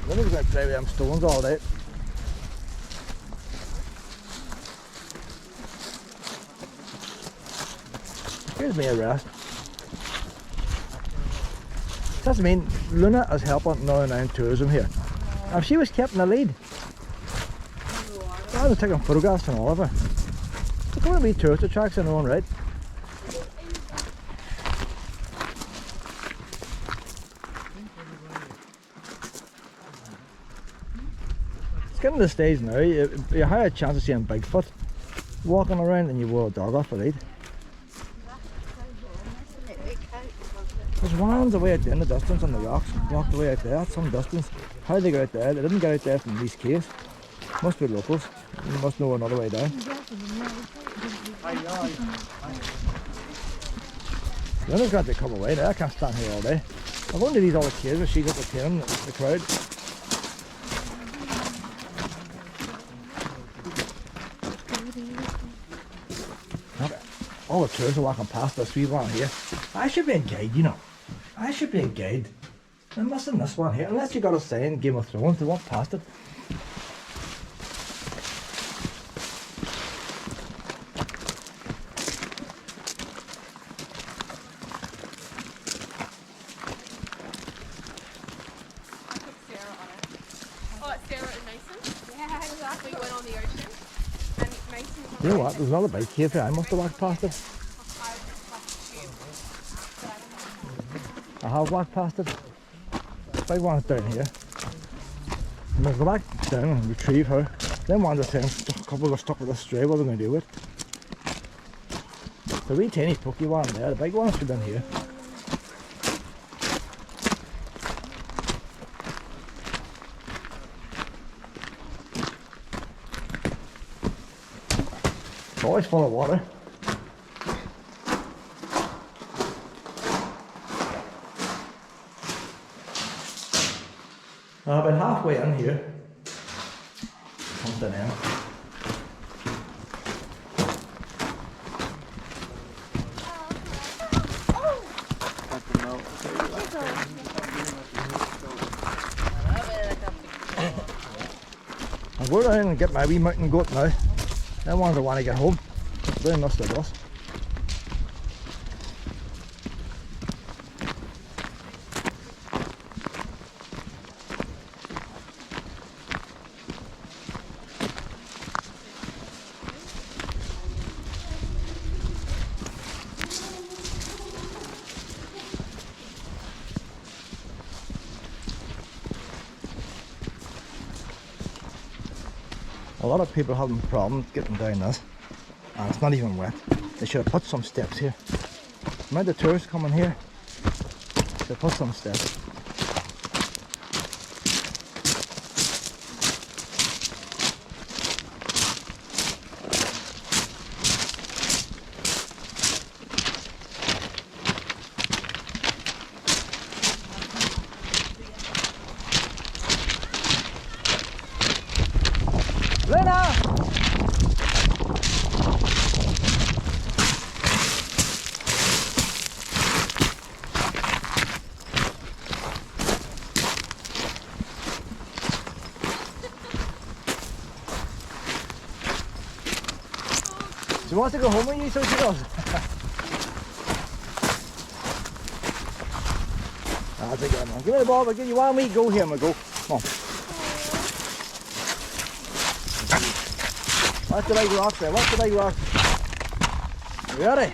Then we're going to play with them stones all day. Gives me a rest. Doesn't mean Luna is helping Northern Tourism here. If she was kept in the lead, I was taking photographs from all of her. They're going to be tourist attractions in their own right. It's getting to the stage now, you have a higher chance of seeing Bigfoot walking around than you will a dog off a lead. There's ones away out there in the distance on the rocks, walked away out there, that's some distance. How did they get out there? They didn't get out there from these caves. Must be locals. You must know another way down. Luna's got to come away now, I can't stand here all day. I'm going to these other caves where she's entertaining the crowd. All the tourists are walking past this wee one here. I should be a guide, you know. I should be a guide. I'm missing this one here. Unless you got a sign Game of Thrones, they walk past it. You know what, there's another big cave here, I must have walked past it. I have walked past it. Big one's down here. And we'll go back down and retrieve her. Then one's are saying a couple are stuck with a stray, what are we going to do with it? The wee tiny pokey one there, the big one should be in here. It's always full of water. About halfway in here, comes an end. I'll go down and get my wee mountain goat now. Them ones I want to get home. They must have us. A lot of people having problems getting down this, and it's not even wet. They should have put some steps here. Remember the tourists coming here? They put some steps. Lena! She wants to go home with you, so she does. That's a good one. Give me the ball, but you want me to go here, I'm going to go. Come on. Watch the big rock there, watch the big rock. You ready?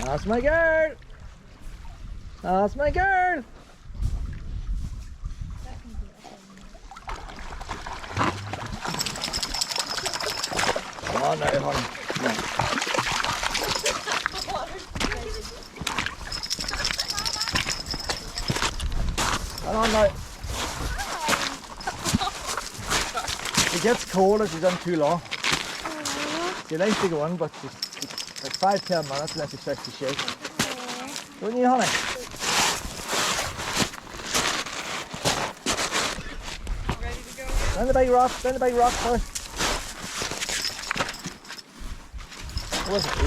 That's my girl! That's my girl! Come on now, honey. Come on. Come on now. It gets cold if she's in too long. She likes to go in, but she's like 5-10 minutes unless she starts to shake. Wouldn't you, honey? Ready to go? Down the big rock, down the big rock first.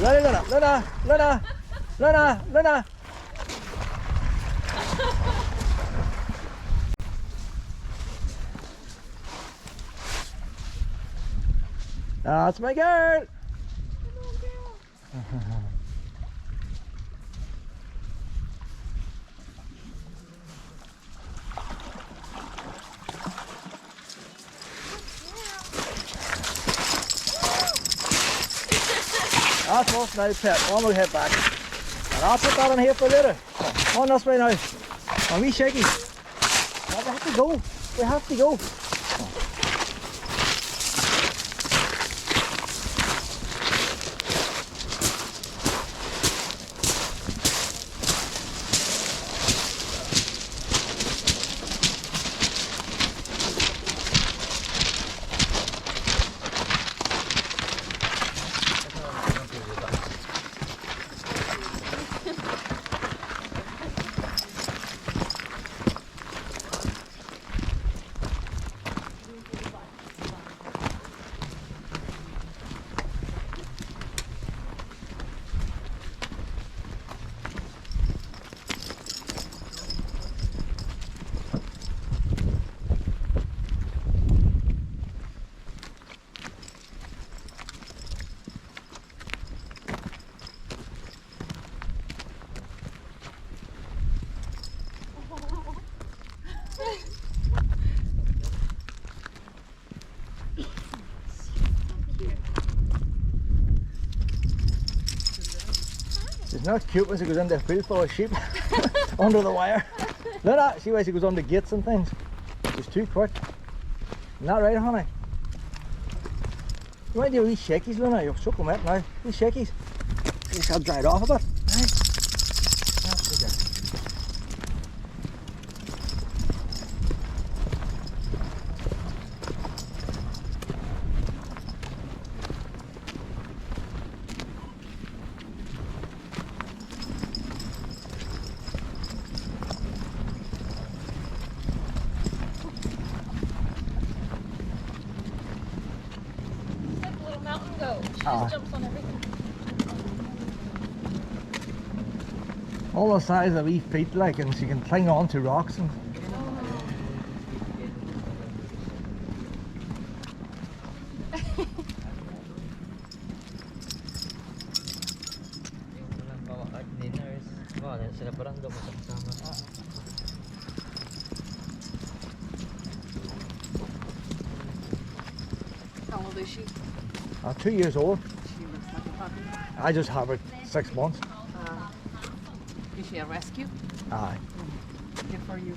Ready, Luna, Luna, Luna, Luna, Luna. That's my girl. That's what's now, Pet. One will head back. And I'll put that on here for later. On this way now. On me shaky. We have to go. We have to go. It's not cute when she goes into a field full of sheep under the wire. Look at that, see why she goes on the gates and things. She's too quick. Isn't that right, honey? You want to do these shakies, Luna? You'll suck them out now. These shakies. These have dried off a bit. Right? That's good. Jumps on everything. All the size of wee feet, like, and she can cling on to rocks and. How old is she? 2 years old. She looks like a puppy. I just have her 6 months. Is she a rescue? Aye. Good for you.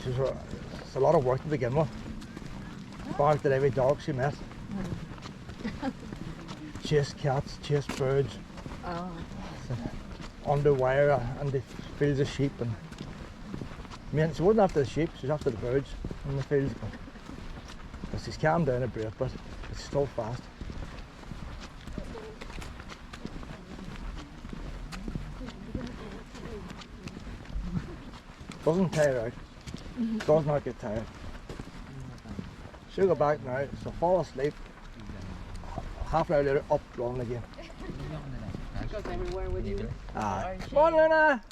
It's a lot of work to begin with. Barked at every dog she met. Chased cats, chased birds. Oh. Under wire and the fields of sheep. And I mean, she wasn't after the sheep, she was after the birds in the fields. But she's calmed down a bit, but it's still fast. Doesn't tire out. Does not get tired. She'll go back now, so fall asleep. Half an hour later, up, running again. She goes everywhere with you. Aye. Come on, Luna!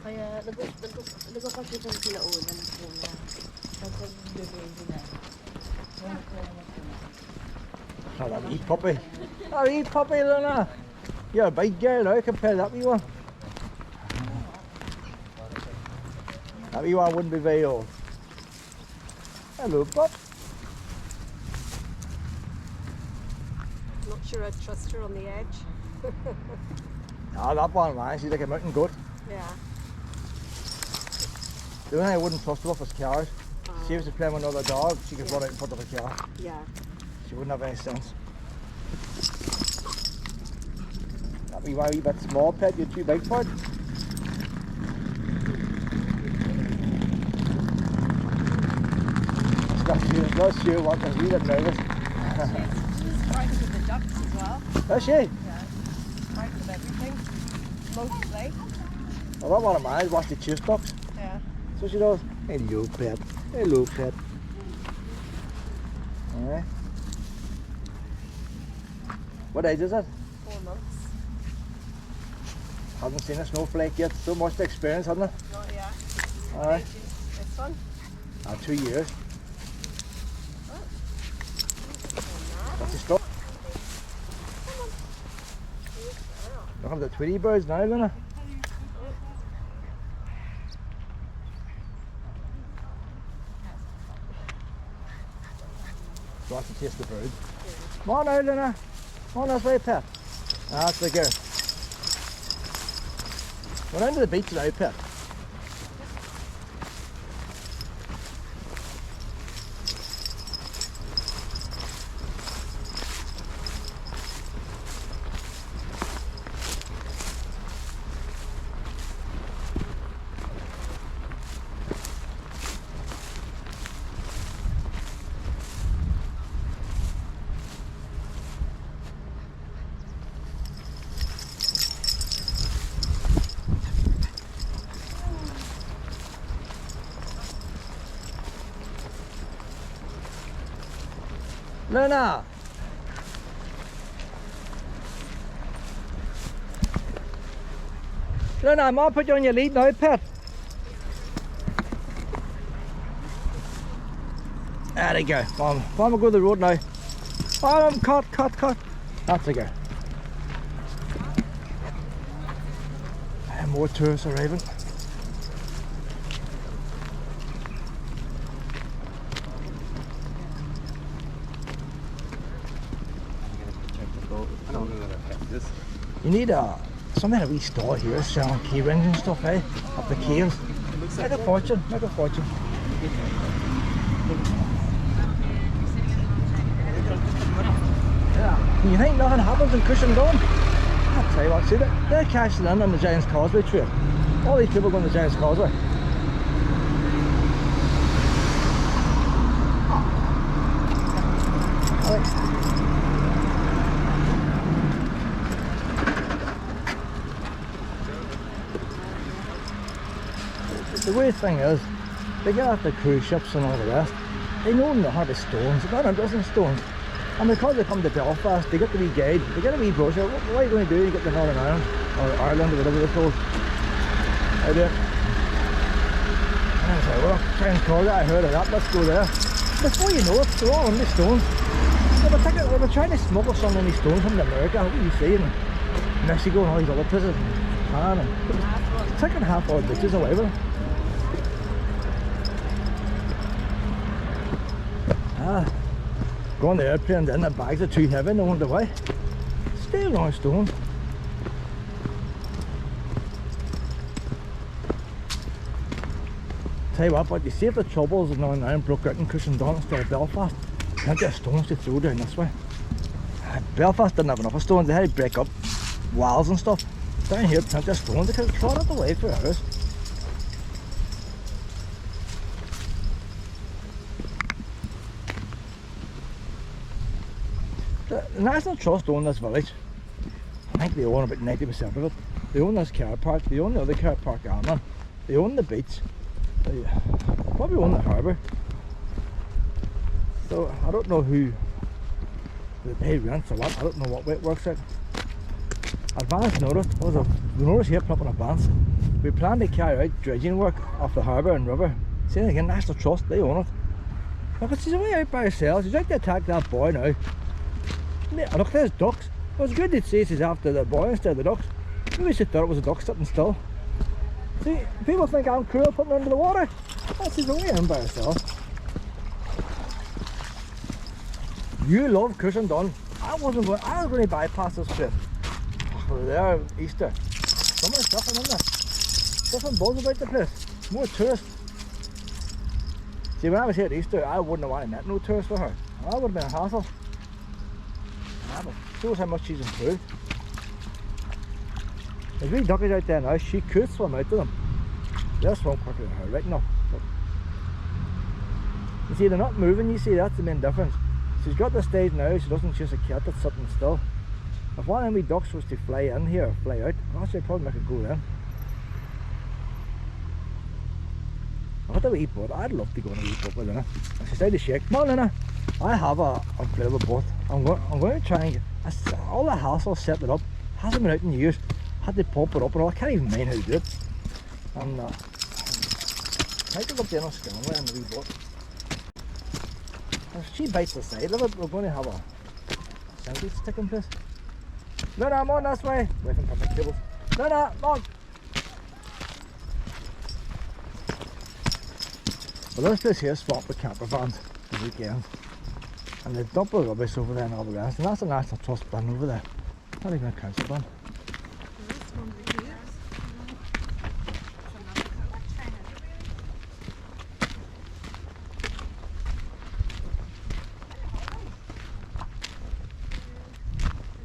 Kaya lago kasi kung sila ulan muna. Tapos bibili na. Oh, that wee puppy. That wee puppy, Luna. You're a big girl now compared to that wee one. That wee one wouldn't be very old. Hello, pup. Not sure I'd trust her on the edge. Ah, that one, man. She's like a mountain goat. Yeah. The only thing I wouldn't trust her with was cars. She was playing with another dog, she could run out in front of a car. Yeah. She wouldn't have any sense. That wee bit small, Pet, you're too big for it. not sure what, I'm a wee bit nervous. She's frightened of the ducks as well. Is she? Yeah. Frightened of everything. Mostly. Well, that one of mine is watch the chase ducks. Yeah. So she does. Hello, pet. Hello, pet. Alright. What age is it? 4 months. Haven't seen a snowflake yet. So much experience, hasn't it? Not yet. Alright. This one? 2 years. What's the stuff? Look at the Tweety birds now, Luna. Do you want to taste the bird? Come on now, Luna. Come on this way, pet. That's the girl. We're down to the beach now, pet. Luna! Luna, I'm gonna put you on your lead now, pet. There you go. Come on, we'll go to the road now. Oh, cut. That's a go. And more tourists arriving. You need some kind of wee store here selling key rings and stuff, eh? Up the caves. Make a fortune. Yeah. You think nothing happens in Cushendun? I'll tell you what, see, they're cashing in on the Giant's Causeway trail. All these people going to the Giant's Causeway. The weird thing is, they get off the cruise ships and all the rest, they know nothing about stones, they've got a dozen stones. And because they come to Belfast, they get the wee guide, they get a wee brochure. What are you going to do? You get to Northern Ireland, or Ireland, or whatever they're called. I do it. And I say, well, try and call it, I heard of that, let's go there. Before you know it, they're all on these stones. They were trying to smuggle some of these stones from America, what do you see, in Mexico and all these other places. And it's taking half our bitches away with them. Go on the airplane, then the bags are too heavy, no wonder why. Stay along stone. Tell you what, but you see if the troubles in Northern Ireland broke out in Cushendun instead of Belfast, plenty of stones to throw down this way. Belfast didn't have enough of stones, they had to break up walls and stuff. Down here, plenty of stones, they could have trod it away for hours. The National Trust own this village. I think they own about 90% of it. They own this car park, they own the other car park Alman, they own the beach, they probably own the harbour. So I don't know who they pay rent or what, I don't know what way it works out. Advance notice, the notice here put up in advance. We plan to carry out dredging work off the harbour and river. See again, National Trust, they own it. Look, she's away out by herself, she's out to attack that boy now. Look, there's ducks. It was good to see she's after the boy instead of the ducks. Maybe she thought it was a duck sitting still. See, people think I'm cruel putting her under the water. Oh, she's away in by herself. You love Cushendun. I was going to bypass this place. Over there, Easter. So much stuff in there. Different buzz about the place. More tourists. See, when I was here at Easter, I wouldn't have wanted met no tourists with her. That would have been a hassle. But shows how much she's improved. There's wee duckies out there now, she could swim out to them. They'll swim quicker than her right now. But You see, they're not moving, you see, that's the main difference. She's got the stage now, she doesn't chase a cat that's sitting still. If one of my ducks was to fly in here, or fly out, actually I'd probably make it go then. I got a wee boat, I'd love to go on a wee boat with Luna. If she started to shake, come on Luna, I have a incredible boat. I'm going to try and get, all the hassle setting it up, hasn't been out in years. Had to pump it up and all, I can't even mind how to do it. And might go up there on Scanley on the wee boat. If she bites the side of it, we're going to have a sandwich taking place. No, I'm on this way. Away from public tables. No, come on. Well, this place here is swamped with camper vans the weekend. And they dump the rubbish over there and all the rest. And that's a National Trust bin over there. Not even a council bin.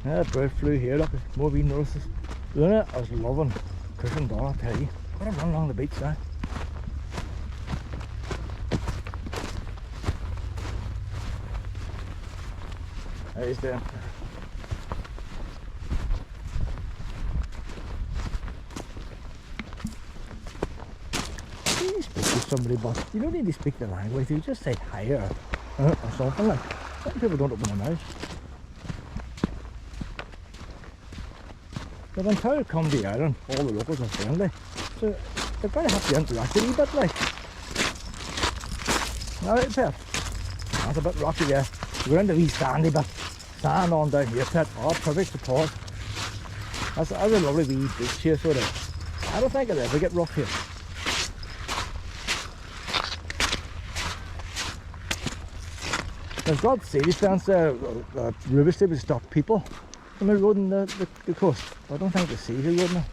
Yeah, the bird flew here, look, more wee notices. Luna, I was loving Cushendun, I tell you. What a run along the beach now. There he's doing. You speak to somebody, but you don't need to speak the language, you just say hi or something like. Some people don't open their mouths. But until they come to the island, all the locals are friendly. So they're going to have to interact a wee bit like. Alright, Pet. That's a bit rocky there. We're in the wee sandy bit. Sand on down here, Pet. Oh, perfect support. That's a lovely wee beach here, so I don't think it'll ever get rough here. There's got safety fence there, river state would stop people from eroding the coast. I don't think the sea here would now.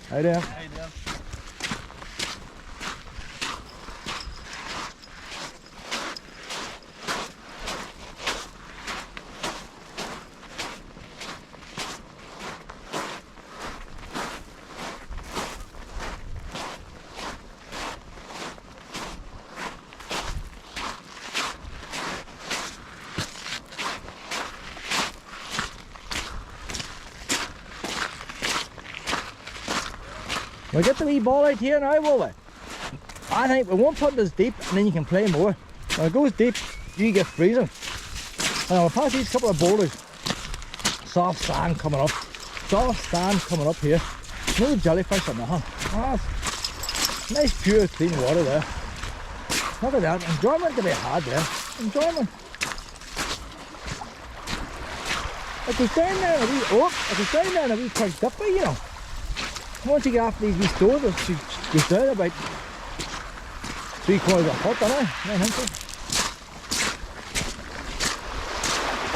Hi there. How you doing? We'll get the wee ball out here now, will we? I think we won't put this deep and then you can play more. When it goes deep, you get freezing. And we'll pass these couple of boulders. Soft sand coming up. Soft sand coming up here. No jellyfish or nothing. Oh, nice pure clean water there. Look at that. Enjoyment to be had there. Enjoyment. It goes down there in a wee, it goes down there in a wee quite dipper, you know. Once you get after these wee stones, it goes down about 3/4 of a foot, don't I? I think so.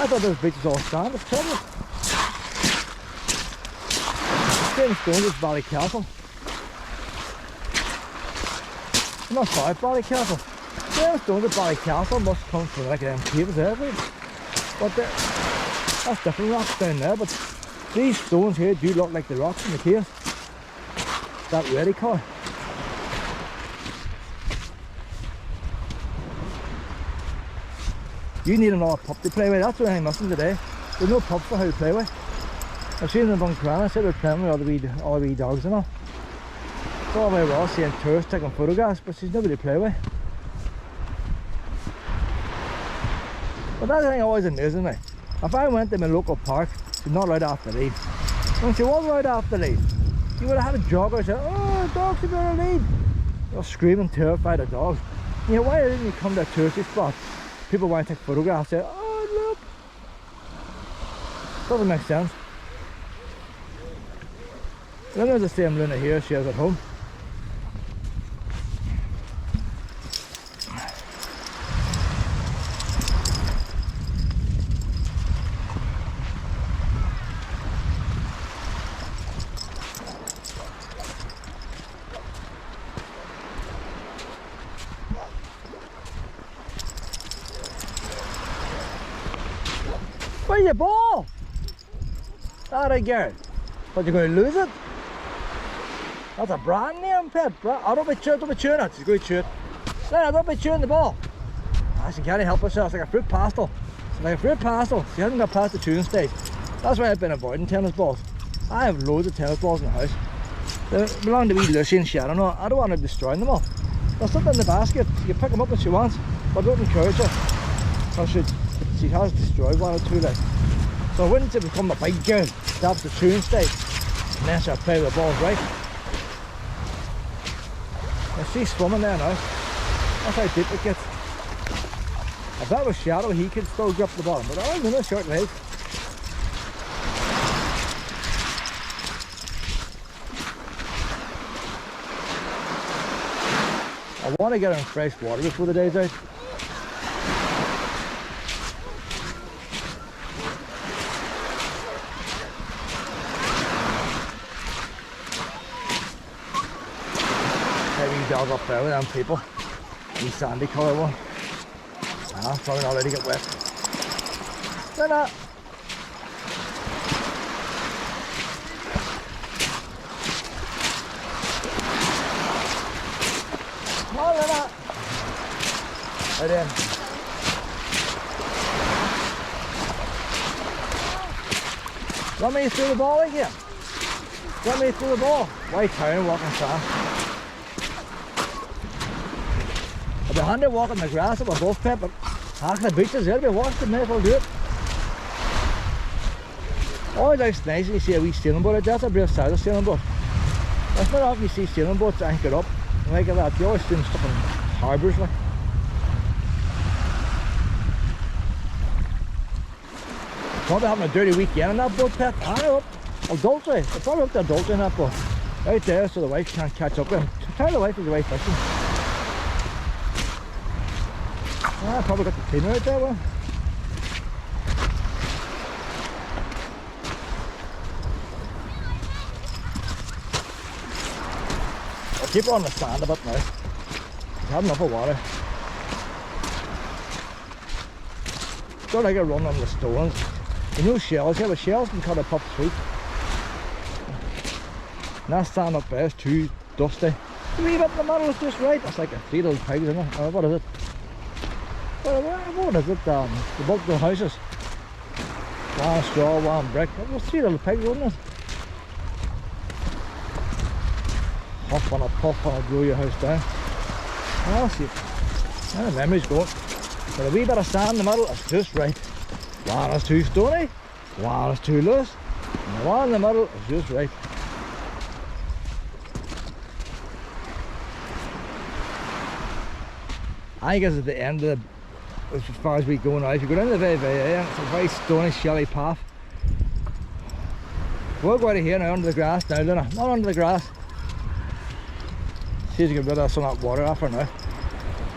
I thought this beach was all sand, it's terrible. The same stone as Ballycastle. Not far, Ballycastle. The same stone as Ballycastle must come from like them caves there, but that's different rocks down there, but these stones here do look like the rocks in the caves. That ready car. You need another pup to play with, that's what I'm missing today. There's no pup for how to play with. I've seen them on Crown, I said they're playing with all the wee dogs and all. It's all very well seeing tourists taking photographs, but there's nobody to play with. But that thing always amazes me. If I went to my local park, she's not allowed after leave. When she was allowed after leave, you would have had a jogger say, oh, dogs are going to lead. They're screaming, terrified of dogs. You know, why didn't you come to a touristy spot? People want to take photographs, say, oh, look. Doesn't make sense. Luna's the same Luna here she has at home. Where's your ball? That I get. But you're going to lose it? That's a brand name, Pip. I don't be chewing it. She's going to chew it. Lena, don't be chewing the ball. Ah, she can't help herself. It's like a fruit pastel. It's like a fruit pastel. She hasn't got past the chewing stage. That's why I've been avoiding tennis balls. I have loads of tennis balls in the house. They belong to wee Lucy and Sharon. I don't want her destroying them all. They'll sit in the basket. You can pick them up when she wants, but don't encourage her. Because she has destroyed one or two, like. So when she become a big girl, that's the chewing stage. And then she'll play with the balls right. Now she's swimming there now. That's how deep it gets. If that was Shadow, he could still grip the bottom, but I don't know, short legs. I want to get her in fresh water before the day's out. Heavy dog up there with them people. The sandy colour one. Ah, probably not ready to get wet. They're not. No, they're not. Right in. Want me to throw the ball again? Want me to throw the ball? White town walking fast. I'll be handy walking the grass up above Pip, but half the beaches there, be washed, may as well do it. Always looks nice when you see a wee sailing boat out there. That's a brave style of sailing boat. It's not often you see sailing boats anchored up like that. You always see them stuck in harbours like. Probably having a dirty weekend on that boat, Pip. Adultery. They're probably up to adultery in that boat. Out there so the wife can't catch up with him. Tell the wife is away fishing. I probably got the cleaner out there, well. I'll keep her on the sand a bit now. I've had enough of water. Don't like it running on the stones. You know shells here, but shells can cut a pup's feet. And that sand up there is too dusty. The wee bit in the middle is just right. It's like a 3 little pigs, isn't it? What is it? What is it? Above the houses. One straw, one brick. It was 3 little pigs, wasn't it? Huff on a puff and I'll blow your house down. I'll see. Now the memory's going. But a wee bit of sand in the middle is just right. One is too stony, one is too loose, and the one in the middle is just right. I guess at the end of the, as far as we go now, if you go down to the very end, it's a very stony, shelly path. We'll go out of here now under the grass now, Luna. Not under the grass. See if you can get some of that water off her now.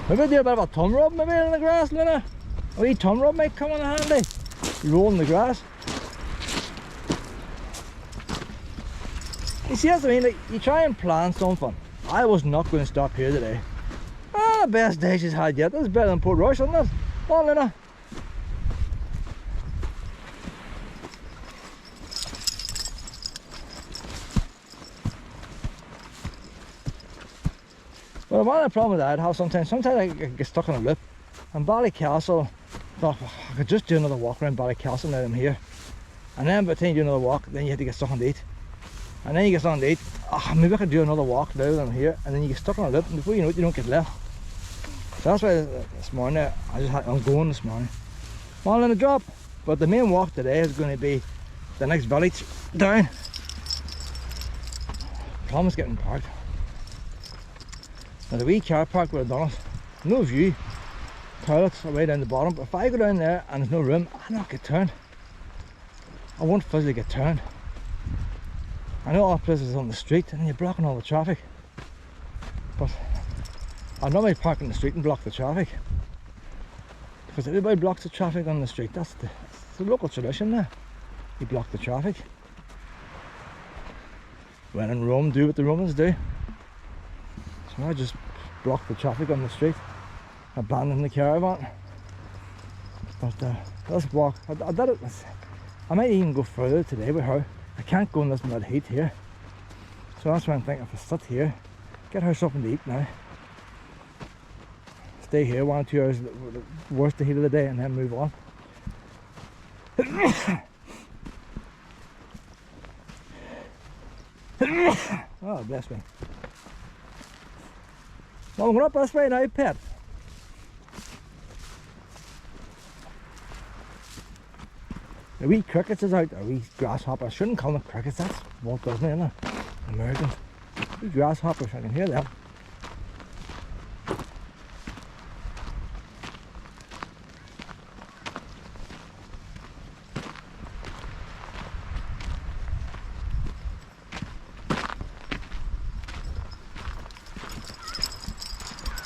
Maybe do a bit of a tongue rub maybe in the grass, Luna. A wee tongue rub might come in handy. You roll in the grass. You see, that's what I mean, like, you try and plan something. I was not going to stop here today. Ah, the best day she's had yet. This is better than Port Rush, isn't it? Come on, Luna. Well, one of the problems I'd have sometimes I get stuck on a loop. And Ballycastle, I thought, oh, I could just do another walk around Ballycastle now that I'm here. And then by the time you do another walk, then you have to get stuck on to eat. And then you get stuck on to eat, oh, maybe I could do another walk now that I'm here. And then you get stuck on a loop, and before you know it, you don't get left. So that's why this morning, I'm going this morning. Well, in a drop. But the main walk today is going to be the next village down. Problem is getting parked. Now the wee car park would have done it. No view. Toilets are way down the bottom, but if I go down there and there's no room, I'll not get turned. I won't physically get turned. I know all places on the street and then you're blocking all the traffic. But I'd normally park in the street and block the traffic. Because everybody blocks the traffic on the street. That's the local tradition there. You block the traffic. When in Rome, do what the Romans do. So I just block the traffic on the street. Abandon the caravan. But let's walk. I did it. I might even go further today with her. I can't go in this mud heat here. So So that's why I'm thinking, if I sit here, get her something to eat now. Stay here 1 or 2 hours, the worst the heat of the day, and then move on. Oh, bless me. Well, we're up this way now, pet. The wee crickets is out, or wee grasshoppers. I shouldn't call them crickets, that's Walt Disney, isn't it? Americans. Wee grasshoppers, I can hear them.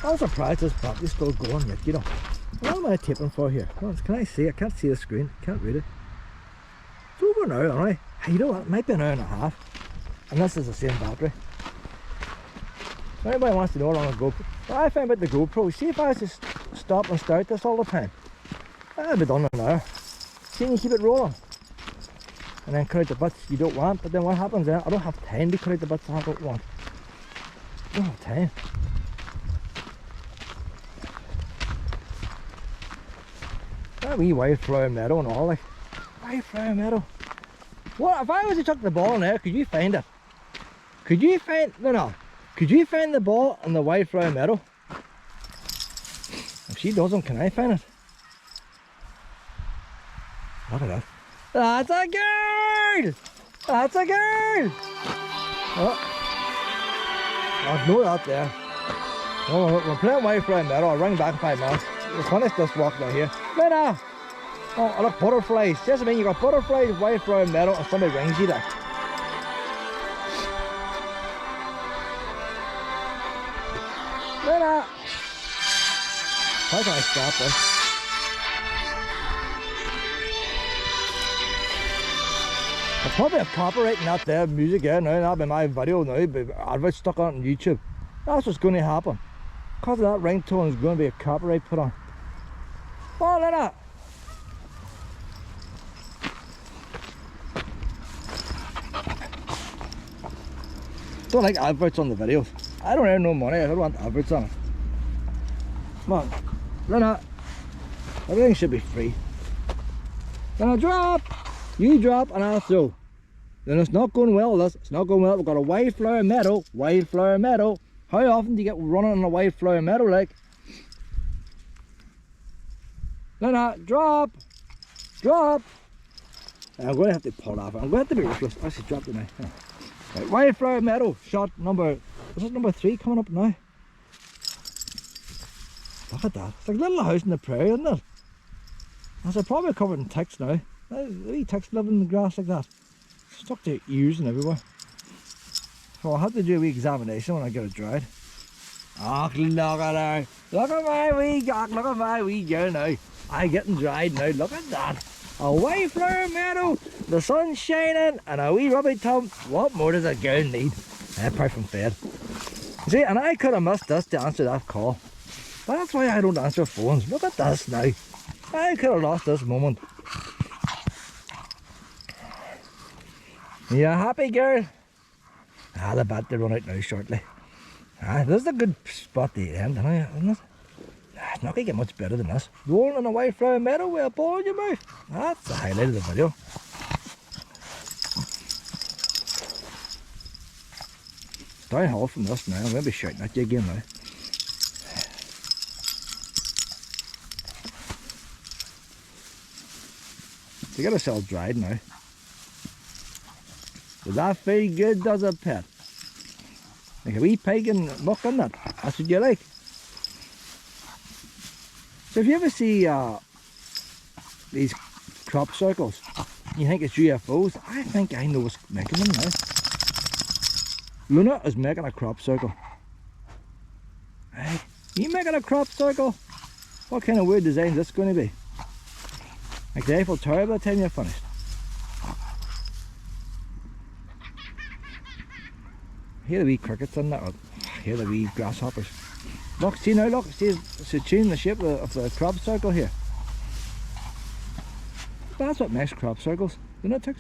I'm surprised this property's still going yet, you know. What am I taping for here? Can I see? I can't see the screen. Can't read it. It's over an hour, alright. You know what? It might be an hour and a half. And this is the same battery. If anybody wants to know how long a GoPro. What I found about the GoPro, see if I was to stop and start this all the time, I'd be done in an hour. See, you keep it rolling. And then cut out the bits you don't want, but then what happens then? I don't have time to cut out the bits I don't want. I don't have time. That wee wildflower meadow and all, like, wildflower meadow. What if I was to chuck the ball in there? Could you find it? Could you find could you find the ball in the wildflower meadow? If she doesn't, can I find it? Look at that. That's a girl! That's a girl! Oh, I've no out there. Oh, we're playing wildflower meadow. I'll ring back in 5 minutes. We'll finish this walk down here. Right now. Oh, I look, butterflies. Just I mean, you got butterflies, wildflower meadow, and somebody rings you there. Right now. How can I stop this? There's probably a copyright in that there music there now. That'll be my video now. Be advert stuck on YouTube. That's what's going to happen. Because of that ringtone, there's going to be a copyright put on. Oh, look at that. Don't like adverts on the videos. I don't earn no money. I don't want adverts on it. Come on. Look at that. Everything should be free. Then I drop. You drop and I'll throw. Then it's not going well with us. It's not going well. We've got a wildflower meadow. Wildflower meadow. How often do you get running on a wildflower meadow like? No, no, drop! Drop! And I'm going to have to pull off. I'm going to have to be ruthless. I actually dropped it now. Yeah. Right, wildflower meadow, shot number, is it number 3 coming up now? Look at that. It's like a little house in the prairie, isn't it? It's probably covered in ticks now. The wee ticks live in the grass like that. Stuck to ears and everywhere. So I'll have to do a wee examination when I get it dried. Oh, look at her. Look at my wee gawk. Look at my wee girl now. I'm getting dried now. Look at that. A wildflower meadow. The sun's shining and a wee rubby tub. What more does a girl need? Apart from fed. See, and I could have missed this to answer that call. But that's why I don't answer phones. Look at this now. I could have lost this moment. You happy, girl? Ah, the battery run out now shortly. Ah, this is a good spot to end, isn't it? Ah, it's not going to get much better than this. Rolling in a wildflower meadow with a ball in your mouth. That's the highlight of the video. Downhill from this now. I'm going to be shouting at you again now. To get ourselves dried now. Does that feel good, does it, pet? Like a wee pig and muck in that. That's what you like. So if you ever see these crop circles, you think it's UFOs, I think I know what's making them now. Luna is making a crop circle. Hey, you making a crop circle? What kind of weird design is this going to be? Like the Eiffel Tower by the time you're finished. Hear the wee crickets in there. Hear the wee grasshoppers. Look, see now, look, see it's changing the shape of the crop circle here. That's what makes crop circles, isn't it, Tix?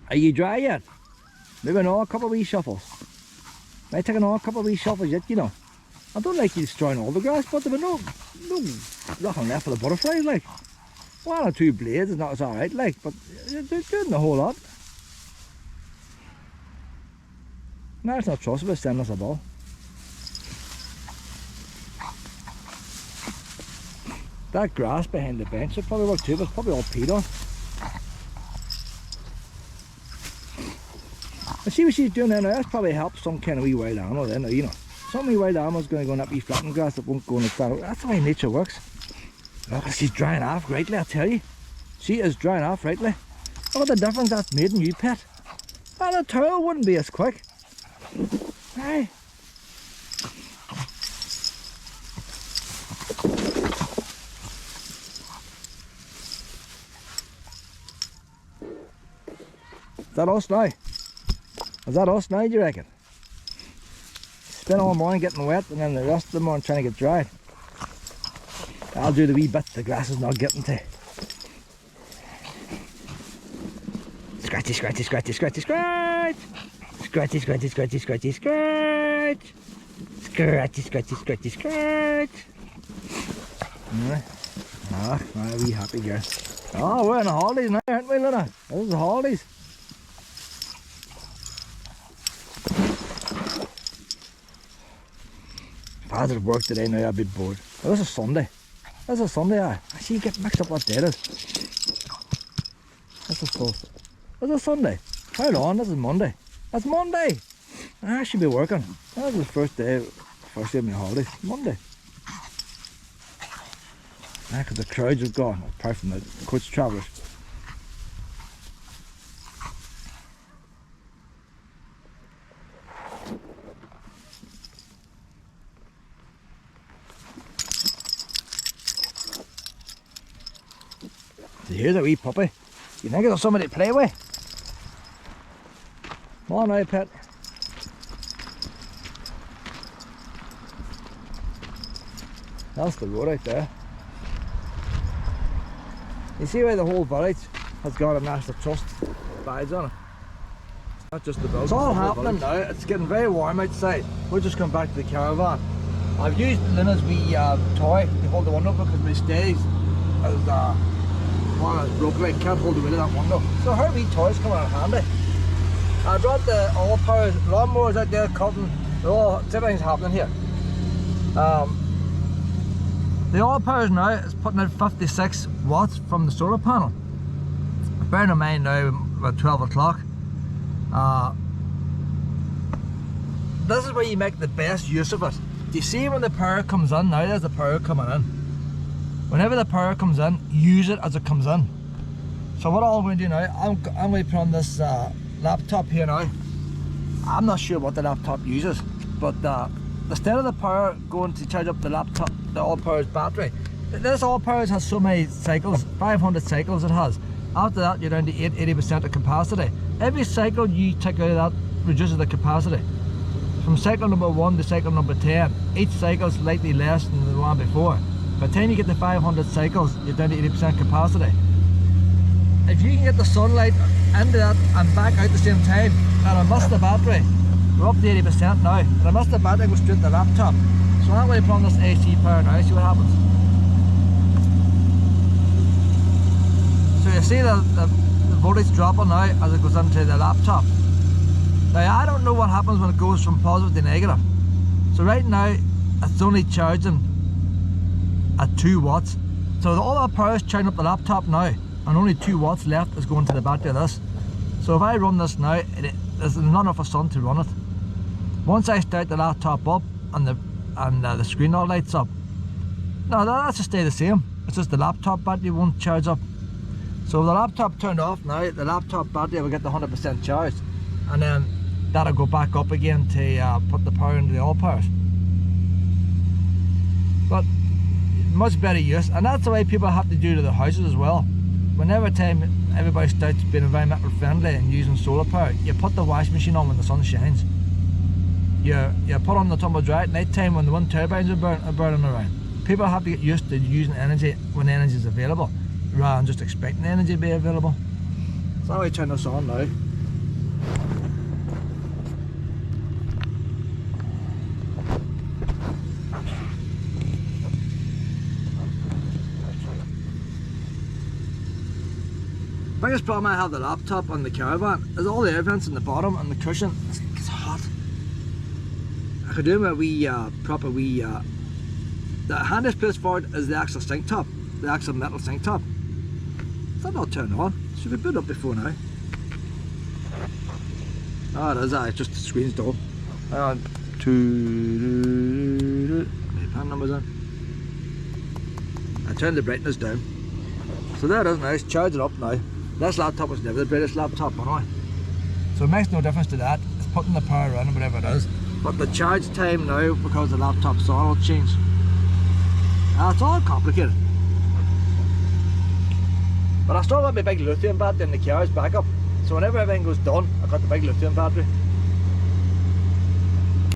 Are you dry yet? Maybe another couple of wee shuffles. Might take another couple of wee shuffles yet, you know. I don't like you destroying all the grass, but there's nothing left for the butterflies, like. One or two blades and that's alright, like, but they're doing the whole lot. No, it's not trustable, send us a ball. That grass behind the bench would probably work too, but it's probably all peat on. I see what she's doing there now. That's probably helped some kind of wee wild animal then, you know. Some wee wild animal's going to go in that wee flattened grass that won't go in the ground. That's the way nature works. Look, she's drying off rightly, I tell you. She is drying off rightly. Look at the difference that's made in you, pet. Well, the towel wouldn't be as quick. Hey. Is that us now? Is that us now, do you reckon? Spend all morning getting wet and then the rest of the morning trying to get dried. I'll do the wee bit the grass is not getting to. Scratchy, scratchy, scratchy, scratchy, scratch! Scratchy, scratchy, scratchy, scratchy, scratch! Scratchy, scratchy, scratchy, scratch! Ah, my wee happy girl. Oh, we're in the holidays now, aren't we, Luna? This is the holidays. If I had to work today now, I'd be bored. Oh, this is Sunday. This is Sunday, I see you get mixed up what day it is. This is supposed. This is Sunday. Hold on, this is Monday. That's Monday! I should be working. That was the first day of my holidays. Monday. Because the crowds have gone, apart from the coach travellers. So here's a wee puppy. You think there's somebody to play with? Come on now, pet. That's the road out there. You see where the whole village has got a National Trust badge on it? It's not just the building. It's all happening now. It's getting very warm outside. We're just going back to the caravan. I've used Lina's wee toy to hold the window because my stays is one is broken. I can't hold the wheel of that window. So her wee toys come in handy. I brought the all-power lawnmowers out there cutting. Everything's happening here. The all-powers now is putting out 56 watts from the solar panel. Bearing in mind now about 12 o'clock. This is where you make the best use of it. Do you see when the power comes in? Now there's the power coming in. Whenever the power comes in, use it as it comes in. So what I'm going to do now, I'm going to put on this laptop here now. I'm not sure what the laptop uses, but instead of the power going to charge up the laptop, the all-powers battery, this all-powers has so many cycles, 500 cycles it has. After that you're down to 80% of capacity. Every cycle you take out of that reduces the capacity. From cycle number 1 to cycle number 10, each cycle is slightly less than the one before. By the time you get to 500 cycles, you're down to 80% capacity. If you can get the sunlight into that and back out at the same time, and I missed the battery, we're up to 80% now, and I missed the battery, goes straight to the laptop. So I'm going to put on this AC power now, see what happens. So you see the voltage dropping now as it goes into the laptop. Now I don't know what happens when it goes from positive to negative. So right now it's only charging at 2 watts. So all that power is charging up the laptop now, and only 2 watts left is going to the battery of this. So if I run this now, there's not enough of sun to run it. Once I start the laptop up and the screen all lights up, no, that should stay the same. It's just the laptop battery won't charge up. So if the laptop turned off now, the laptop battery will get the 100% charged, and then that'll go back up again to put the power into the all powers. But much better use, and that's the way people have to do to their houses as well. Whenever time everybody starts being environmental friendly and using solar power, you put the washing machine on when the sun shines. You put on the tumble dryer at night time when the wind turbines are burning around. People have to get used to using energy when energy is available, rather than just expecting energy to be available. So I'm going to turn this on now. biggest problem I have with the laptop on the caravan is all the air vents in the bottom and the cushion. It's hot. I could do my wee, proper wee, the handiest place for it is the actual sink top, the actual metal sink top. Is that not turned on? It should be put up before now. Oh, it is, it's just the screen's dull. My pan numbers in. I turned the brightness down. So there it is now, it's charging up now. This laptop was never the brightest laptop anyway. So it makes no difference to that, it's putting the power on or whatever it is. But the charge time now, because the laptop's on, will change. It's all complicated. But I still got my big lithium battery in the car's backup. So whenever everything goes done, I've got the big lithium battery.